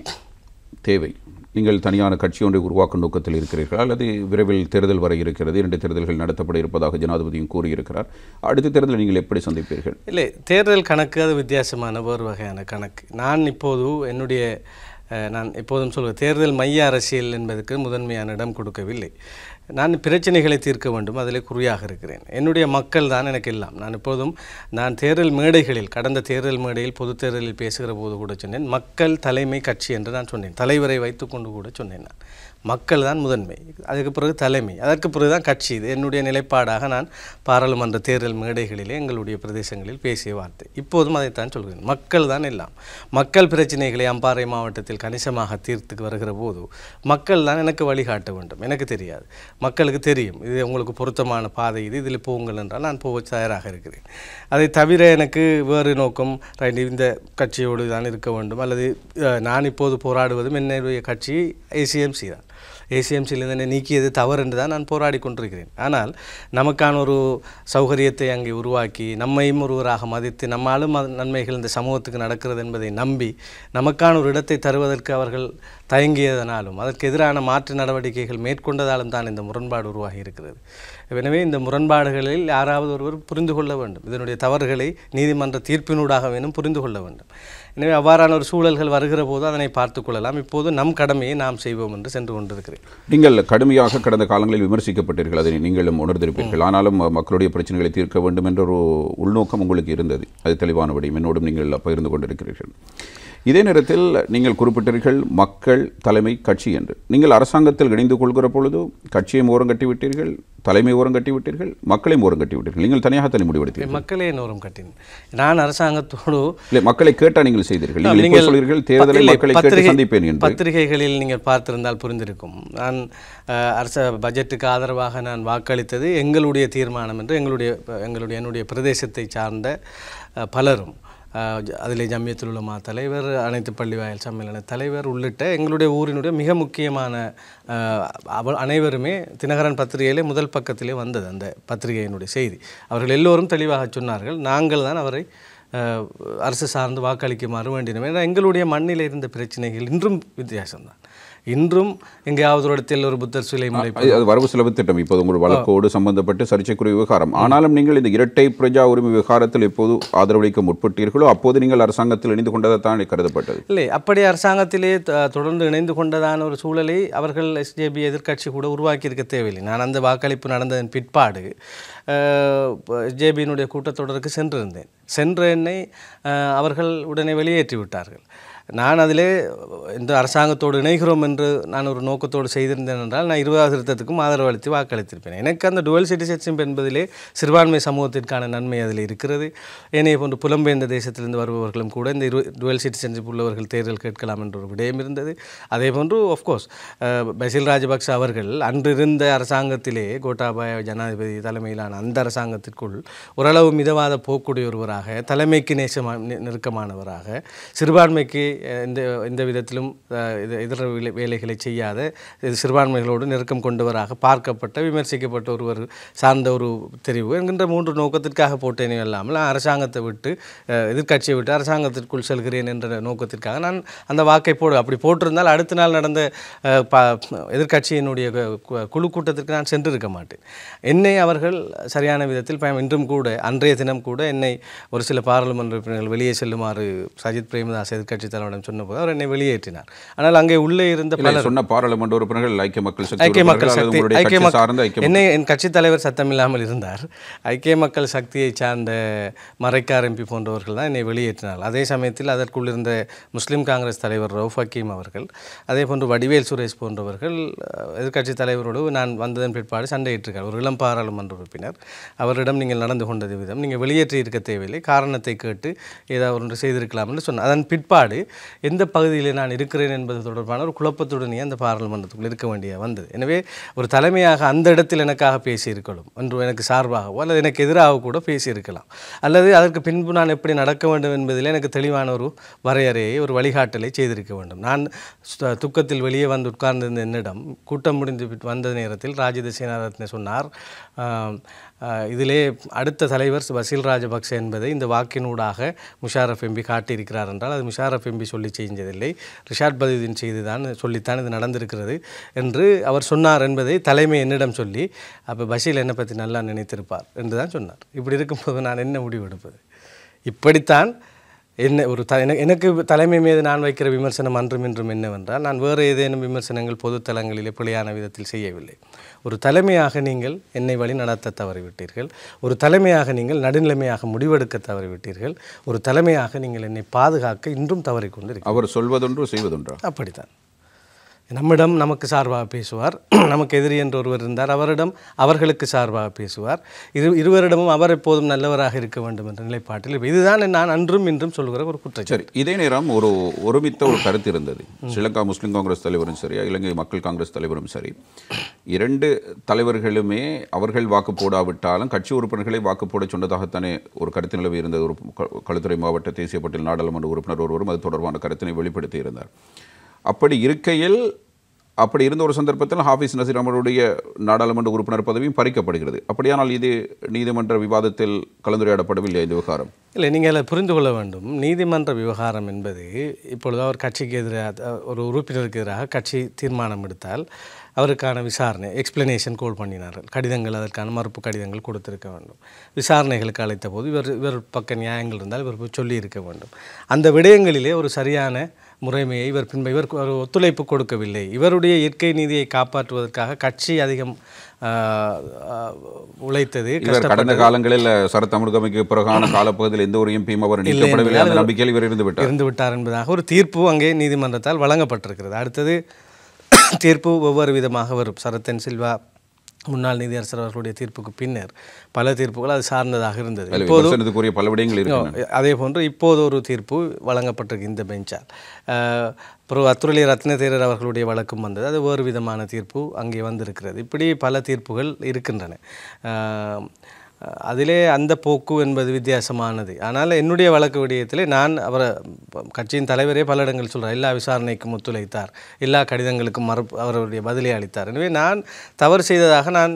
தேவை. நீங்கள் தனியான கட்சி ஒன்றை உருவாக்கும் நோக்கத்தில் இருக்கிறீர்கள், அல்லது விரைவில் தேர்தல் வர இருக்கிறது, 2 தேர்தல்கள் நடத்தப்பட இருப்பதாக ஜனாதிபதியும் கூறியிருக்கிறார். அடுத்த தேர்தலை நீங்கள் எப்படி சந்திப்பீர்கள்? இல்லை, தேர்தல் கணக்கு அது வித்தியாசமான ஒரு வகையான கணக்கு. நான் எப்போதும் சொல்வேன், தேர்தல் மைய அரசியல் என்பதற்கு முதன்மையான இடம் கொடுக்கவில்லை. நான் பிரச்சனைகளை தீர்க்க வேண்டும், அதில் குறியாக இருக்கிறேன். என்னுடைய மக்கள் தான் எனக்கு எல்லாம். நான் தேர்தல் மேடைகளில், கடந்த தேர்தல் மேடையில் பொது தேர்தலில் பேசுகிற போது கூட சொன்னேன், மக்கள் தலைமை கட்சி என்று நான் சொன்னேன். தலைவரை வைத்துக்கொண்டு கூட சொன்னேன். நான் மக்கள் தான் முதன்மை, அதுக்கு பிறகு தலைமை, அதற்கு பிறகு தான் கட்சி. இது என்னுடைய நிலைப்பாடாக நான் பாராளுமன்ற தேர்தல் மேடைகளிலே எங்களுடைய பிரதேசங்களில் பேசிய வார்த்தை. இப்போதும் அதைத்தான் சொல்கிறேன். மக்கள் தான் எல்லாம். மக்கள் பிரச்சனைகளை அம்பாறை மாவட்டத்தில் கணிசமாக தீர்த்து வருகிற போது மக்கள் தான் எனக்கு வழிகாட்ட வேண்டும். எனக்கு தெரியாது, மக்களுக்கு தெரியும். இது உங்களுக்கு பொருத்தமான பாதை, இதில் போங்கள் என்றால் நான் போக தயாராக இருக்கிறேன். அதை தவிர எனக்கு வேறு நோக்கம், இந்த கட்சியோடு தான் இருக்க வேண்டும், அல்லது நான் இப்போது போராடுவதும் என்னுடைய கட்சி ஏசிஎம்சி தான். ஏசிஎம்சியிலிருந்து என்னை நீக்கியது தவறு என்று தான் நான் போராடி கொண்டிருக்கிறேன். ஆனால் நமக்கான ஒரு சௌகரியத்தை அங்கே உருவாக்கி, நம்மையும் ஒருவராக மதித்து, நம்மாலும் நன்மைகள் இந்த சமூகத்துக்கு நடக்கிறது என்பதை நம்பி நமக்கான ஒரு இடத்தை தருவதற்கு அவர்கள் தயங்கியதனாலும், அதற்கு எதிரான மாற்று நடவடிக்கைகள் மேற்கொண்டதாலும் தான் இந்த முரண்பாடு உருவாகி இருக்கிறது. எனவே இந்த முரண்பாடுகளில் யாராவது ஒருவர் புரிந்து கொள்ள வேண்டும். இதனுடைய தவறுகளை நீதிமன்ற தீர்ப்பினூடாக வேணும் புரிந்து கொள்ள வேண்டும். எனவே அவ்வாறான ஒரு சூழல்கள் வருகிற போது அதனை பார்த்து கொள்ளலாம். இப்போது நம் கடமையை நாம் செய்வோம் என்று சென்று கொண்டிருக்கிறேன். நீங்கள் கடுமையாக கடந்த காலங்களில் விமர்சிக்கப்பட்டீர்கள், அதை நீங்களும் உணர்ந்திருப்பீர்கள். ஆனாலும் மக்களுடைய பிரச்சனைகளை தீர்க்க வேண்டும் என்ற ஒரு உள்நோக்கம் உங்களுக்கு இருந்தது. அது தெளிவான விடயம். என்னோடும் நீங்கள் பகிர்ந்து கொண்டிருக்கிறீர்கள். இதே நேரத்தில் நீங்கள் குறிப்பிட்டீர்கள் மக்கள் தலைமை கட்சி என்று. நீங்கள் அரசாங்கத்தில் இணைந்து கொள்கிற பொழுது கட்சியை ஓரம் கட்டிவிட்டீர்கள், தலைமை ஓரம் கட்டிவிட்டீர்கள், மக்களையும் ஓரம் கட்டிவிட்டீர்கள். நீங்கள் தனியாக தனி முடிவெடுத்தீர்கள். மக்களே ஓரம் கட்டினேன். நான் அரசாங்கத்தோடு இல்லை, மக்களை கேட்டால் நீங்கள் செய்தீர்கள். நீங்கள் சொல்கிறீர்கள் தேர்தலை மக்களை கேட்டு சந்திப்பேன் என்று. பத்திரிகைகளில் நீங்கள் பார்த்திருந்தால் புரிந்திருக்கும். நான் பட்ஜெட்டுக்கு ஆதரவாக நான் வாக்களித்தது எங்களுடைய தீர்மானம் என்று என்னுடைய பிரதேசத்தை சார்ந்த பலரும், அதிலே ஜம்மியத்துல் உலமா தலைவர், அனைத்து பள்ளிவாயல் சம்மேளன தலைவர் உள்ளிட்ட எங்களுடைய ஊரினுடைய மிக முக்கியமான அனைவருமே தினகரன் பத்திரிகையிலே முதல் பக்கத்திலே வந்தது அந்த பத்திரிகையினுடைய செய்தி. அவர்கள் எல்லோரும் தெளிவாக சொன்னார்கள், நாங்கள் தான் அவரை அரசு சார்ந்து வாக்களிக்குமாறு வேண்டினோம். ஏன்னா எங்களுடைய மண்ணில் இருந்த பிரச்சனைகள் இன்றும் வித்தியாசம்தான். இன்றும் எங்கேயாவது ஒரு இடத்தில் ஒரு புத்தர் சிலை அது வரவு செலவு திட்டம் இப்போது உங்கள் வழக்கோடு சம்பந்தப்பட்டு சர்ச்சைக்குரிய விவகாரம். ஆனாலும் நீங்கள் இந்த இரட்டை பிரஜா உரிமை விவகாரத்தில் எப்போது ஆதரவளிக்க முற்பட்டீர்களோ அப்போது நீங்கள் அரசாங்கத்தில் இணைந்து கொண்டதான் கருதப்பட்டது. இல்லை, அப்படி அரசாங்கத்திலே தொடர்ந்து இணைந்து கொண்டதான ஒரு சூழலை அவர்கள் எஸ்ஜேபி எதிர்க்கட்சி கூட உருவாக்கி இருக்க தேவையில்லை. நான் அந்த வாக்களிப்பு நடந்ததன் பிற்பாடு எஸ்ஜேபியினுடைய கூட்டத்தொடருக்கு சென்றிருந்தேன். சென்ற என்னை அவர்கள் உடனே வெளியேற்றி விட்டார்கள். நான் அதிலே இந்த அரசாங்கத்தோடு இணைகிறோம் என்று நான் ஒரு நோக்கத்தோடு செய்திருந்தேன் என்றால் நான் 20வது திருத்தத்துக்கும் ஆதரவு அளித்து வாக்களித்திருப்பேன். எனக்கு அந்த டுவல் சிட்டிசன்ஷிப் என்பதிலே சிறுபான்மை சமூகத்திற்கான நன்மை அதில் இருக்கிறது. ஏனைய போன்று புலம்பெயர்ந்த தேசத்திலிருந்து வருபவர்களும் கூட இந்த டுவல் சிட்டிசன்ஷிப் உள்ளவர்கள் தேர்தல் கேட்கலாம் என்ற ஒரு விடயம் இருந்தது. அதே போன்று ஆஃப்கோர்ஸ் பசில் ராஜபக்ச அவர்கள் அன்றிருந்த அரசாங்கத்திலே கோட்டாபாய ஜனாதிபதி தலைமையிலான அந்த அரசாங்கத்திற்குள் ஓரளவு மிதவாத போக்குடைய ஒருவராக, தலைமைக்கு நெருக்கமானவராக, சிறுபான்மைக்கு எந்த விதத்திலும் இதர வேலைகளை செய்யாத சிறுபான்மைகளோடு நெருக்கம் கொண்டவராக பார்க்கப்பட்ட, விமர்சிக்கப்பட்ட ஒருவர் சார்ந்த ஒரு தெரிவு என்கின்ற 3 நோக்கத்திற்காக போட்டேனே இல்லாமல் அரசாங்கத்தை விட்டு, எதிர்கட்சியை விட்டு அரசாங்கத்திற்குள் செல்கிறேன் என்ற நோக்கத்திற்காக நான் அந்த வாக்கை அப்படி போட்டிருந்தால் அடுத்த நாள் நடந்த எதிர்கட்சியினுடைய குழு கூட்டத்திற்கு நான் சென்றிருக்க மாட்டேன். என்னை அவர்கள் சரியான விதத்தில் இன்றும் கூட, அன்றைய தினம் கூட என்னை ஒரு சில பாராளுமன்ற உறுப்பினர்கள் வெளியே செல்லுமாறு சஜித் பிரேமதாஸ் எதிர்கட்சி தலைவர் சந்திரசேனாவிடம் சொன்னபோது அவர் என்னை வெளியேற்றினார். ஆனால் அங்கே உள்ளே இருந்த பலர் சொன்ன பாராளுமன்ற உறுப்பினர்கள் ஐக்கிய மக்கள் சக்தி ஐக்கிய மக்கள் உறுப்பினர்கள், சக்தி உங்களுடைய ஐக்கிய கட்சி சார்ந்த ஐக்கிய என்னை என் கட்சித் தலைவர் சத்தமில்லாமல் இருந்தார். ஐக்கிய மக்கள் சக்தியை சார்ந்த மரைக்கார் எம்பி போன்றவர்கள் தான் என்னை வெளியேற்றினார். அதே சமயத்தில் அதற்குள் இருந்த முஸ்லீம் காங்கிரஸ் தலைவர் ரவுஃப் ஹக்கீம் அவர்கள், அதே போன்று வடிவேல் சுரேஷ் போன்றவர்கள் எதிர்க்கட்சித் தலைவரோடு நான் வந்ததன் பிற்பாடு சண்டையிட்டிருக்கார். ஒரு இளம் பாராளுமன்ற உறுப்பினர் அவரிடம் நீங்கள் நடந்து கொண்டது விதம், நீங்கள் வெளியேற்றி இருக்க தேவையில்லை, காரணத்தை கேட்டு ஏதாவது ஒன்று செய்திருக்கலாம் என்று சொன்னார். அதன் பிற்பாடு எந்த பகுதியில் நான் இருக்கிறேன் என்பது தொடர்பான ஒரு குழப்பத்துடனே அந்த பாராளுமன்றத்துக்குள் இருக்க வேண்டிய வந்தது. எனவே ஒரு தலைமையாக அந்த இடத்தில் எனக்காக பேசியிருக்கலாம், ஒன்று எனக்கு சார்பாகவோ அல்லது எனக்கு எதிராக கூட பேசியிருக்கலாம், அல்லது அதற்கு பின்பு நான் எப்படி நடக்க வேண்டும் என்பதில் எனக்கு தெளிவான ஒரு வரையறையை, ஒரு வழிகாட்டலை செய்திருக்க வேண்டும். நான் துக்கத்தில் வெளியே வந்து உட்கார்ந்திருந்த என்னிடம் கூட்டம் முடிந்து வந்த நேரத்தில் ராஜித சேனாரத்னே சொன்னார், இதிலே அடுத்த தலைவர் பசில் ராஜபக்ச என்பதை இந்த வாக்கினூடாக முஷாரஃப் எம்பி காட்டியிருக்கிறார் என்றால் அது முஷாரஃப் எம்பி சொல்லி செஞ்சதில்லை, ரிஷாட் பதியுதீன் செய்துதான் சொல்லித்தான் இது நடந்திருக்கிறது என்று அவர் சொன்னார் என்பதை தலைமை என்னிடம் சொல்லி, அப்போ பஷீல் என்னை பற்றி நல்லா நினைத்திருப்பார் என்று தான் சொன்னார். இப்படி இருக்கும்போது நான் என்ன முடிவு எடுப்பது? இப்படித்தான் என்ன ஒரு எனக்கு தலைமை மீது நான் வைக்கிற விமர்சனம் அன்றும் இன்றும் என்னவென்றால், நான் வேறு ஏதேனும் விமர்சனங்கள் பொது தளங்களிலே பிழையான விதத்தில் செய்யவில்லை. ஒரு தலைமையாக நீங்கள் என்னை வழி நடத்த தவறிவிட்டீர்கள், ஒரு தலைமையாக நீங்கள் நடுநிலைமையாக முடிவெடுக்க தவறிவிட்டீர்கள், ஒரு தலைமையாக நீங்கள் என்னை பாதுகாக்க இன்றும் தவறிக்கொண்டிருக்கிறீர்கள். அவர் சொல்வதொன்று செய்வதொன்றா? அப்படித்தான். நம்மிடம் நமக்கு சார்பாக பேசுவார், நமக்கு எதிரி என்று ஒருவர் இருந்தார், அவரிடம் அவர்களுக்கு சார்பாக பேசுவார். இருவரிடமும் அவர் எப்போதும் நல்லவராக இருக்க வேண்டும் என்ற நிலைப்பாட்டில் இதுதான் நான் அன்றும் இன்றும் சொல்கிற ஒரு குற்றச்சாட்டு. சரி, இதே நேரம் ஒருமித்த ஒரு கருத்து இருந்தது. ஸ்ரீலங்கா முஸ்லீம் காங்கிரஸ் தலைவரும் சரி, இலங்கை மக்கள் காங்கிரஸ் தலைவரும் சரி, இரண்டு தலைவர்களுமே அவர்கள் வாக்கு போடாவிட்டாலும் கட்சி உறுப்பினர்களை வாக்கு போட சொன்னதாகத்தானே ஒரு கருத்து நிலவி இருந்தது. ஒரு களுத்துறை மாவட்ட தேசிய பட்டியல் நாடாளுமன்ற உறுப்பினர் ஒருவரும் அது தொடர்பான கருத்தினை வெளிப்படுத்தி இருந்தார். அப்படி இருக்கையில், அப்படி இருந்த ஒரு சந்தர்ப்பத்தில் ஹாஃபிஸ் நசீர் அவருடைய நாடாளுமன்ற உறுப்பினர் பதவியும் பறிக்கப்படுகிறது. அப்படியானால் இது நீதிமன்ற விவாதத்தில் கலந்துரையாடப்படவில்லை இந்த விவகாரம்? இல்லை, நீங்கள் அதை புரிந்து கொள்ள வேண்டும். நீதிமன்ற விவகாரம் என்பது இப்பொழுது அவர் கட்சிக்கு எதிராக, ஒரு உறுப்பினருக்கு எதிராக கட்சி தீர்மானம் எடுத்தால் அவருக்கான விசாரணை எக்ஸ்பிளனேஷன் கோல் பண்ணினார்கள், கடிதங்கள், அதற்கான மறுப்பு கடிதங்கள் கொடுத்திருக்க வேண்டும். விசாரணைகளுக்கு அழைத்த போது இவர் பக்க நியாயங்கள் இருந்தால் இவர் சொல்லி இருக்க வேண்டும். அந்த விடயங்களிலே ஒரு சரியான முறைமையை இவர் ஒரு ஒத்துழைப்பு கொடுக்கவில்லை. இவருடைய இயற்கை நீதியை காப்பாற்றுவதற்காக கட்சி அதிகம் உழைத்தது. கடந்த காலங்களில் சரத்தமிழ்கமைக்கு பிறகான காலப்பகுதியில் எந்த ஒரு எம்பியும் அவர் நீக்கப்படவில்லை, அந்த நம்பிக்கையில் இவர் இருந்து விட்டார் என்பதாக ஒரு தீர்ப்பு அங்கே நீதிமன்றத்தால் வழங்கப்பட்டிருக்கிறது. அடுத்தது தீர்ப்பு ஒவ்வொரு விதமாக வரும். சரத்தன் சில்வா முன்னாள் நீதியரசர் அவர்களுடைய தீர்ப்புக்கு பின்னர் பல தீர்ப்புகள் அது சார்ந்ததாக இருந்தது. இப்போது பல விடயங்கள் இருக்கு. அதே போன்று இப்போது ஒரு தீர்ப்பு வழங்கப்பட்டிருக்கு இந்த பெஞ்சால். அப்புறம் அத்துரலி ரத்ன தேரர் அவர்களுடைய வழக்கும் வந்தது, அது வேறு விதமான தீர்ப்பு அங்கே வந்திருக்கிறது. இப்படி பல தீர்ப்புகள் இருக்கின்றன. அதிலே அந்த போக்கு என்பது வித்தியாசமானது. ஆனால் என்னுடைய வழக்கு விடயத்திலே நான் அவரை கட்சியின் தலைவரே பல இடங்கள் சொல்கிறார், எல்லா விசாரணைக்கும் ஒத்துழைத்தார், எல்லா கடிதங்களுக்கும் அவருடைய பதிலை அளித்தார். எனவே நான் தவறு செய்ததாக நான்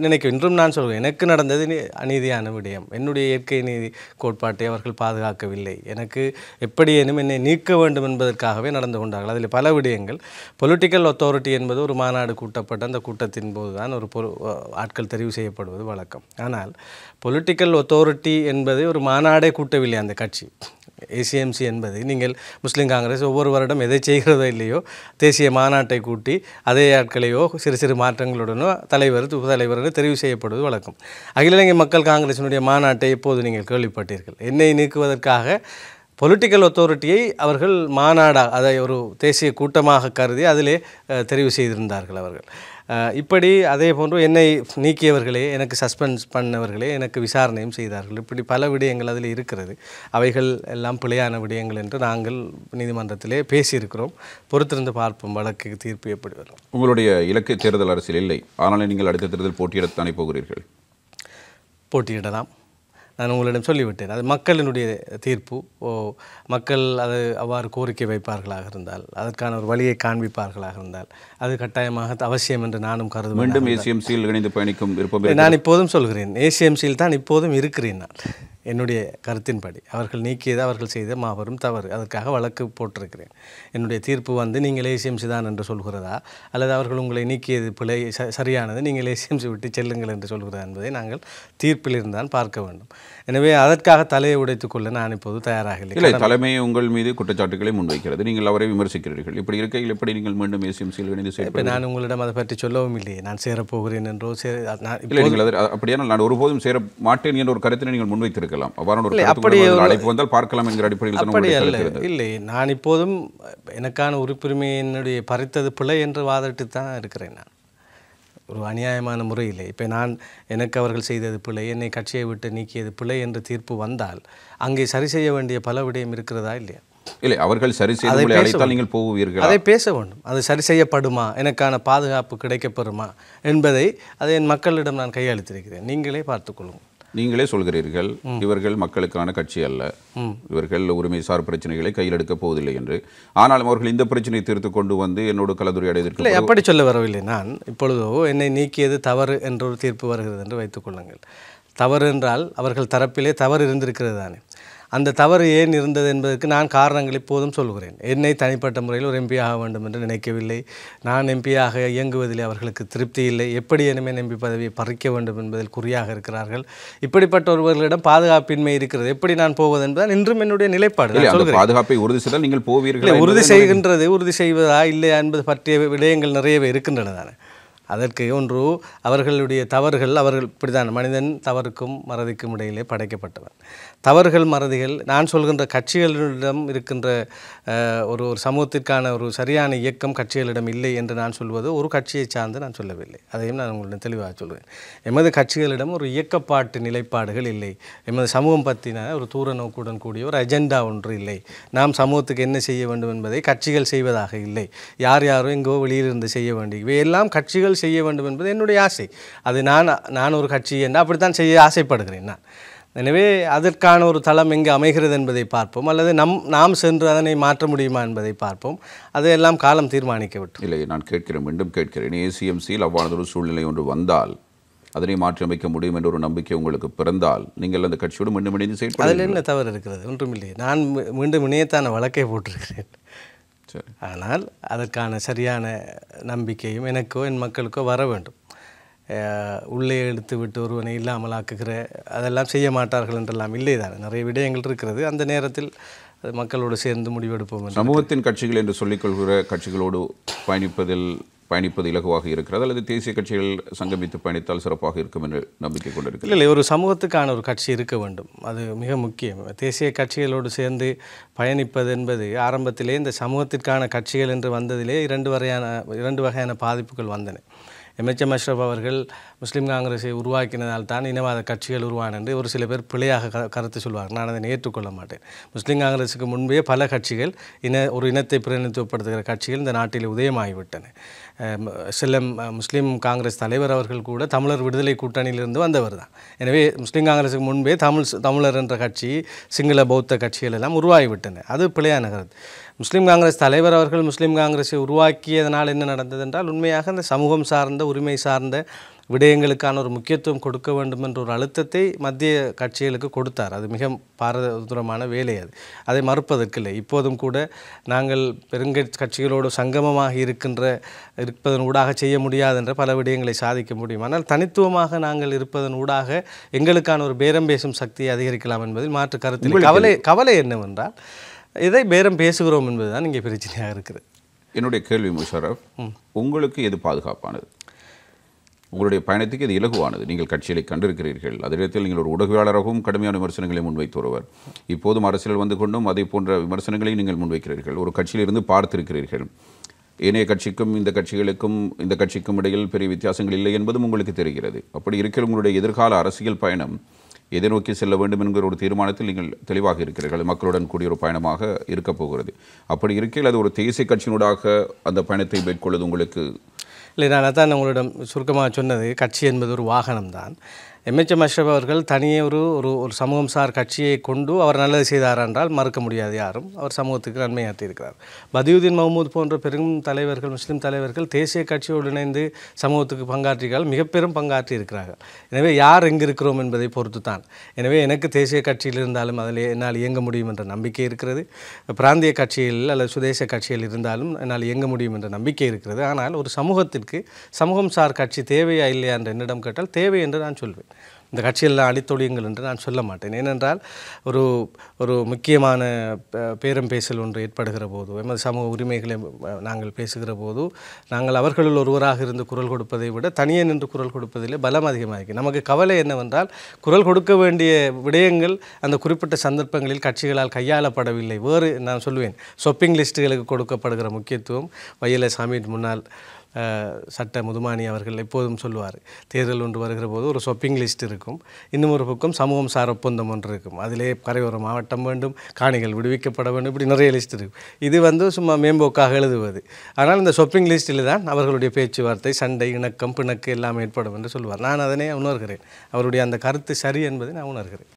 நினைக்கிறேன். இன்றும் நான் சொல்கிறேன், எனக்கு நடந்தது அநீதியான விடயம். என்னுடைய இயற்கை நீதி கோட்பாட்டை அவர்கள் பாதுகாக்கவில்லை, எனக்கு எப்படியேனும் என்னை நீக்க வேண்டும் என்பதற்காகவே நடந்து கொண்டார்கள். அதில் பல விடயங்கள். பொலிட்டிக்கல் அத்தாரிட்டி என்பது ஒரு மாநாடு கூட்டப்பட்ட அந்த கூட்டத்தின் போது தான் ஒரு ஆட்கள் தெரிவு செய்யப்படுவது வழக்கம். ஆனால் பொலிட்டிக்கல் அத்தாரிட்டி என்பது ஒரு மாநாடே கூட்டவில்லை அந்த கட்சி. ஏசிஎம்சி என்பது, நீங்கள் முஸ்லீம் காங்கிரஸ் ஒவ்வொரு வருடம் எதை செய்கிறதோ இல்லையோ தேசிய மாநாட்டை கூட்டி அதே ஆட்களையோ சிறு சிறு மாற்றங்களுடனோ தலைவர் தலைவர்னு தெரிவு செய்யப்படுவது வழக்கம். அகில இலங்கை மக்கள் காங்கிரசினுடைய மாநாட்டை எப்போது நீங்கள் கேள்விப்பட்டீர்கள்? என்னை நீக்குவதற்காக பொலிட்டிக்கல் அத்தாரிட்டியை அவர்கள் மாநாடாக, அதை ஒரு தேசிய கூட்டமாக கருதி அதிலே தெரிவு செய்திருந்தார்கள் அவர்கள். இப்படி அதே போன்று என்னை நீக்கியவர்களே, எனக்கு சஸ்பென்ஸ் பண்ணவர்களே எனக்கு விசாரணையும் செய்தார்கள். இப்படி பல விடயங்கள் அதில் இருக்கிறது. அவைகள் எல்லாம் பிழையான விடயங்கள் என்று நாங்கள் நீதிமன்றத்திலே பேசியிருக்கிறோம். பொறுத்திருந்து பார்ப்போம் வழக்கு தீர்ப்பு எப்படி வரும். உங்களுடைய இலக்கு தேர்தல் அரசியல் இல்லை, ஆனாலும் நீங்கள் அடுத்த தேர்தல் போட்டியிடத்தானே போகிறீர்கள்? போட்டியிடலாம். நான் உங்களிடம் சொல்லிவிட்டேன், அது மக்களினுடைய தீர்ப்பு. மக்கள் அது அவ்வாறு கோரிக்கை வைப்பார்களாக இருந்தால், அதற்கான ஒரு வழியை காண்பிப்பார்களாக இருந்தால் அது கட்டாயமாக அவசியம் என்று நானும் கருதுவேன். மீண்டும் ஏசிஎம்சியில் இணைந்து பயணிக்கும் விருப்பம்? நான் இப்போதும் சொல்கிறேன், ஏசிஎம்சியில் தான் இப்போதும் இருக்கிறேன் நான். என்னுடைய கருத்தின்படி அவர்கள் நீக்கியது அவர்கள் செய்த மாபெரும் தவறு, அதற்காக வழக்கு போட்டிருக்கிறேன். என்னுடைய தீர்ப்பு வந்து நீங்கள் ஏசிஎம்சி தான் என்று சொல்கிறதா, அல்லது அவர்கள் உங்களை நீக்கியது பிழை சரியானது, நீங்கள் ஏசிஎம்சி விட்டு செல்லுங்கள் என்று சொல்கிறதா என்பதை நாங்கள் தீர்ப்பில் இருந்தால் பார்க்க வேண்டும். எனவே அதற்காக தலையை உடைத்துக் கொள்ள நான் இப்போது தயாராக இல்லை. இல்லை, தலைமை உங்கள் மீது குற்றச்சாட்டுகளை முன்வைக்கிறது, நீங்கள் அவரை விமர்சிக்கிறீர்கள். இப்படி இருக்கையில் எப்படி நீங்கள் மீண்டும் ACMCயில் இணைந்து இப்போ செயல்பட? நான் உங்களிடம் அதை பற்றி சொல்லவும் இல்லையே, நான் சேரப்போகிறேன் என்றோ நான் இல்லை, நீங்கள் அப்படியானால் நான் ஒருபோதும் சேர மாட்டேன் என்ற ஒரு கருத்தினை நீங்கள் முன்வைத்திருக்கலாம். அவ்வாறான ஒரு அப்படி அழைப்பு வந்தால் பார்க்கலாம் என்கிற அடிப்படையில் தான் அப்படி உங்களுடைய அல்ல. கருத்து இருந்தது. இல்லை, நான் இப்போதும் எனக்கான உறுப்புரிமை என்னுடைய பறித்தது பிழை என்று வாதிட்டு தான் இருக்கிறேன். நான் ஒரு அநியாயமான முறையில் இப்போ எனக்கு அவர்கள் செய்தது பிழை, என்னை கட்சியை விட்டு நீக்கியது பிழை என்று தீர்ப்பு வந்தால் அங்கே சரி செய்ய வேண்டிய பல விடயம் இருக்கிறதா இல்லையா? இல்லை, அவர்கள் சரி செய்து அழைத்தால் நீங்கள் போவீர்கள். அதை பேச வேண்டும். அது சரி செய்யப்படுமா, எனக்கான பாதுகாப்பு கிடைக்கப்பெறுமா என்பதை அதை என் மக்களிடம் நான் கையளித்திருக்கிறேன். நீங்களே பார்த்துக்கொள்ளுங்கள். நீங்களே சொல்கிறீர்கள் இவர்கள் மக்களுக்கான கட்சி அல்ல, இவர்கள் உரிமைசார் பிரச்சனைகளை கையில் எடுக்கப் போவதில்லை என்று. ஆனாலும் அவர்கள் இந்த பிரச்சனையை தீர்த்து கொண்டு வந்து என்னோடு கலந்துரையாடுவதற்கு இல்லை, அப்படி சொல்ல வரவில்லை. நான் இப்பொழுதோ என்னை நீக்கியது தவறு என்ற ஒரு தீர்ப்பு வருகிறது என்று வைத்துக்கொள்ளுங்கள். தவறு என்றால் அவர்கள் தரப்பிலே தவறு இருந்திருக்கிறது தானே. அந்த தவறு ஏன் இருந்தது என்பதற்கு நான் காரணங்கள் இப்போதும் சொல்கிறேன். என்னை தனிப்பட்ட முறையில் ஒரு எம்பி ஆக வேண்டும் என்று நினைக்கவில்லை. நான் எம்பியாக இயங்குவதில் அவர்களுக்கு திருப்தி இல்லை. எப்படி இனிமே எம்பி பதவியை பறிக்க வேண்டும் என்பதில் குறியாக இருக்கிறார்கள். இப்படிப்பட்ட ஒருவர்களிடம் பாதுகாப்பின்மை இருக்கிறது. எப்படி நான் போவது என்பதால் இன்றும் என்னுடைய நிலைப்பாடு. பாதுகாப்பை உறுதி செய்தால் நீங்கள் போவீர்கள். உறுதி செய்வதா இல்லையா என்பது பற்றிய விடயங்கள் நிறையவே இருக்கின்றன தானே. அதற்கு ஒன்று அவர்களுடைய தவறுகள். அவர்கள் இப்படிதான், மனிதன் தவறுக்கும் மறதிக்கும் இடையிலே படைக்கப்பட்டவன். தவறுகள் மறதிகள் நான் சொல்கின்ற கட்சிகளிடம் இருக்கின்ற ஒரு சமூகத்திற்கான ஒரு சரியான இயக்கம் கட்சிகளிடம் இல்லை என்று நான் சொல்வது ஒரு கட்சியை சார்ந்து நான் சொல்லவில்லை. அதையும் நான் உங்களிடம் தெளிவாக சொல்கிறேன். எமது கட்சிகளிடம் ஒரு இயக்கப்பாட்டு நிலைப்பாடுகள் இல்லை. எமது சமூகம் பற்றின ஒரு தூர நோக்குடன் கூடிய ஒரு அஜெண்டா ஒன்று இல்லை. நாம் சமூகத்துக்கு என்ன செய்ய வேண்டும் என்பதை கட்சிகள் செய்வதாக இல்லை. யாரோ எங்கோ வெளியிலிருந்து செய்ய வேண்டிய இவையெல்லாம் கட்சிகள் செய்ய வேண்டும் என்பது என்னுடைய ஆசை. அது நான் ஒரு கட்சி என்று அப்படித்தான் செய்ய ஆசைப்படுகிறேன் நான். எனவே அதற்கான ஒரு தளம் எங்கே அமைகிறது என்பதை பார்ப்போம், அல்லது நாம் சென்று அதனை மாற்ற முடியுமா என்பதை பார்ப்போம். அதையெல்லாம் காலம் தீர்மானிக்க விட்டு. இல்லை, நான் மீண்டும் கேட்கிறேன். ACMCயில் அவ்வாறு ஒரு சூழ்நிலை ஒன்று வந்தால் அதனை மாற்றி அமைக்க முடியும் என்ற ஒரு நம்பிக்கை உங்களுக்கு பிறந்தால் நீங்கள் அந்த கட்சியோடு மீண்டும் இணைந்து செயல்பட. அதில் என்ன தவறு இருக்கிறது? ஒன்றுமில்லை. நான் மீண்டும் இணையத்தான வழக்கை போட்டிருக்கிறேன். ஆனால் அதற்கான சரியான நம்பிக்கையும் எனக்கோ என் மக்களுக்கோ வர வேண்டும். உள்ளே எடுத்து விட்டு ஒருவனை இல்லாமல் ஆக்குகிற அதெல்லாம் செய்ய மாட்டார்கள் என்றெல்லாம் இல்லை தானே. நிறைய விடயங்கள் இருக்கிறது. அந்த நேரத்தில் மக்களோடு சேர்ந்து முடிவெடுப்போம். சமூகத்தின் கட்சிகள் என்று சொல்லிக்கொள்கிற கட்சிகளோடு பயணிப்பது இலகுவாக இருக்கிறது, அல்லது தேசிய கட்சிகள் சங்கமித்து பயணித்தால் சிறப்பாக இருக்கும் என்று நம்பிக்கை கொண்டிருக்கிறது? இல்லை, ஒரு சமூகத்துக்கான ஒரு கட்சி இருக்க வேண்டும். அது மிக முக்கியம். தேசிய கட்சிகளோடு சேர்ந்து பயணிப்பது என்பது ஆரம்பத்திலே இந்த சமூகத்திற்கான கட்சிகள் என்று வந்ததிலே இரண்டு வகையான பாதிப்புகள் வந்தன. MHM அஷ்ரப் அவர்கள் முஸ்லீம் காங்கிரஸை உருவாக்கினதால் தான் இனவாத கட்சிகள் உருவான என்று ஒரு சில பேர் பிழையாக கருத்து சொல்வார்கள். நான் அதை ஏற்றுக்கொள்ள மாட்டேன். முஸ்லீம் காங்கிரஸுக்கு முன்பே பல கட்சிகள் ஒரு இனத்தை பிரதிநிதித்துவப்படுத்துகிற கட்சிகள் இந்த நாட்டில் உதயமாகிவிட்டன. முஸ்லீம் காங்கிரஸ் தலைவர் அவர்கள் கூட தமிழர் விடுதலை கூட்டணியிலிருந்து வந்தவர் தான். எனவே முஸ்லீம் காங்கிரஸுக்கு முன்பே தமிழர் என்ற கட்சி, சிங்கள பௌத்த கட்சிகள் எல்லாம் உருவாகிவிட்டன. அது பிழையான கருத்து. முஸ்லீம் காங்கிரஸ் தலைவர் அவர்கள் முஸ்லீம் காங்கிரஸை உருவாக்கியதனால் என்ன நடந்தது என்றால், உண்மையாக அந்த சமூகம் சார்ந்த உரிமை சார்ந்த விடயங்களுக்கான ஒரு முக்கியத்துவம் கொடுக்க வேண்டும் என்ற ஒரு அழுத்தத்தை மத்திய கட்சிகளுக்கு கொடுத்தார். அது மிக பாரதூரமான வேலை. அதை மறுப்பதற்கில்லை. இப்போதும் கூட நாங்கள் கட்சிகளோடு சங்கமமாக இருப்பதன் ஊடாக செய்ய முடியாது என்ற பல விடயங்களை சாதிக்க முடியும். ஆனால் தனித்துவமாக நாங்கள் இருப்பதன் ஊடாக எங்களுக்கான ஒரு பேரம் பேசும் சக்தியை அதிகரிக்கலாம் என்பதில் மாற்று கருத்தில் கவலை என்னவென்றால், இதை பேரம் பேசுகிறோம் என்பதுதான் இங்கே பிரச்சனையாக இருக்கிறது. என்னுடைய கேள்வி முஷரப், உங்களுக்கு எது பாதுகாப்பானது? உங்களுடைய பயணத்துக்கு இது இலகுவானது. நீங்கள் கட்சிகளை கண்டிருக்கிறீர்கள். அதே நேரத்தில் நீங்கள் ஒரு ஊடகவியலாளராகவும் கடுமையான விமர்சனங்களை முன்வைத்து வருவர். இப்போதும் அரசியல் வந்து கொண்டும் அதே போன்ற விமர்சனங்களையும் நீங்கள் முன்வைக்கிறீர்கள். ஒரு கட்சியிலிருந்து பார்த்திருக்கிறீர்கள். ஏனைய கட்சிக்கும் இந்த கட்சிக்கும் இடையில் பெரிய வித்தியாசங்கள் இல்லை என்பதும் உங்களுக்கு தெரிகிறது. அப்படி இருக்கிற உங்களுடைய எதிர்கால அரசியல் பயணம் எதை நோக்கி செல்ல வேண்டும் என்கிற ஒரு தீர்மானத்தில் நீங்கள் தெளிவாக இருக்கிறீர்கள். மக்களுடன் கூடிய ஒரு பயணமாக இருக்கப் போகிறது. அப்படி இருக்கையில் அது ஒரு தேசிய கட்சியினூடாக அந்த பயணத்தை மேற்கொள்வது உங்களுக்கு இல்லை. நான் அதான் உங்களிடம் சுருக்கமாக சொன்னது, கட்சி என்பது ஒரு வாகனம்தான். MHM அஷ்ரப் அவர்கள் தனியே ஒரு சமூகம் சார் கட்சியை கொண்டு அவர் நல்லது செய்தார் என்றால் மறுக்க முடியாது யாரும். அவர் சமூகத்துக்கு நன்மையாற்றி இருக்கிறார். பதியுதீன் மஹமூத் போன்ற பெரும் தலைவர்கள், முஸ்லீம் தலைவர்கள் தேசிய கட்சியோடு இணைந்து சமூகத்துக்கு பங்காற்றிகள் மிக பெரும் பங்காற்றி இருக்கிறார்கள். எனவே யார் எங்கு இருக்கிறோம் என்பதை பொறுத்து தான். எனவே எனக்கு தேசிய கட்சியில் இருந்தாலும் அதில் என்னால் இயங்க முடியும் என்ற நம்பிக்கை இருக்கிறது. பிராந்திய கட்சியில் அல்லது சுதேச கட்சியில் இருந்தாலும் என்னால் இயங்க முடியும் என்ற நம்பிக்கை இருக்கிறது. ஆனால் ஒரு சமூகத்திற்கு சமூகம் சார் கட்சி தேவையா இல்லையா என்ற என்னிடம் கேட்டால் தேவை என்று நான் சொல்வேன். இந்த கட்சியெல்லாம் அழித்தொழியுங்கள் என்று நான் சொல்ல மாட்டேன். ஏனென்றால் ஒரு ஒரு முக்கியமான பேரம் பேசல் ஒன்று ஏற்படுகிற போது, எமது சமூக உரிமைகளை நாங்கள் பேசுகிற போது, நாங்கள் அவர்களுள் ஒருவராக இருந்து குரல் கொடுப்பதை விட தனியே நின்று குரல் கொடுப்பதில் பலம் அதிகமாகி, நமக்கு கவலை என்னவென்றால் குரல் கொடுக்க வேண்டிய விடயங்கள் அந்த குறிப்பிட்ட சந்தர்ப்பங்களில் கட்சிகளால் கையாளப்படவில்லை. வேறு நான் சொல்லுவேன், ஷொப்பிங் லிஸ்ட்டுகளுக்கு கொடுக்கப்படுகிற முக்கியத்துவம். வைஎல்எஸ் ஹமீட் முன்னாள் சட்ட முதுமானி அவர்கள் எப்போதும் சொல்லுவார், தேர்தல் ஒன்று வருகிற போது ஒரு ஷொப்பிங் லிஸ்ட் இருக்கும், இன்னும் ஒரு பக்கம் சமூகம் சார் ஒப்பந்தம் ஒன்று இருக்கும், அதிலே கரையோர மாவட்டம் வேண்டும், காணிகள் விடுவிக்கப்பட வேண்டும், இப்படி நிறைய லிஸ்ட் இருக்கும். இது சும்மா மேம்போக்காக எழுதுவது. ஆனால் இந்த ஷொப்பிங் லிஸ்ட்டில் தான் அவர்களுடைய பேச்சுவார்த்தை, சண்டை, இணக்கம், பிணக்கு எல்லாம் ஏற்படும் என்று சொல்லுவார். நான் அதனை உணர்கிறேன். அவருடைய அந்த கருத்து சரி என்பதை நான் உணர்கிறேன்.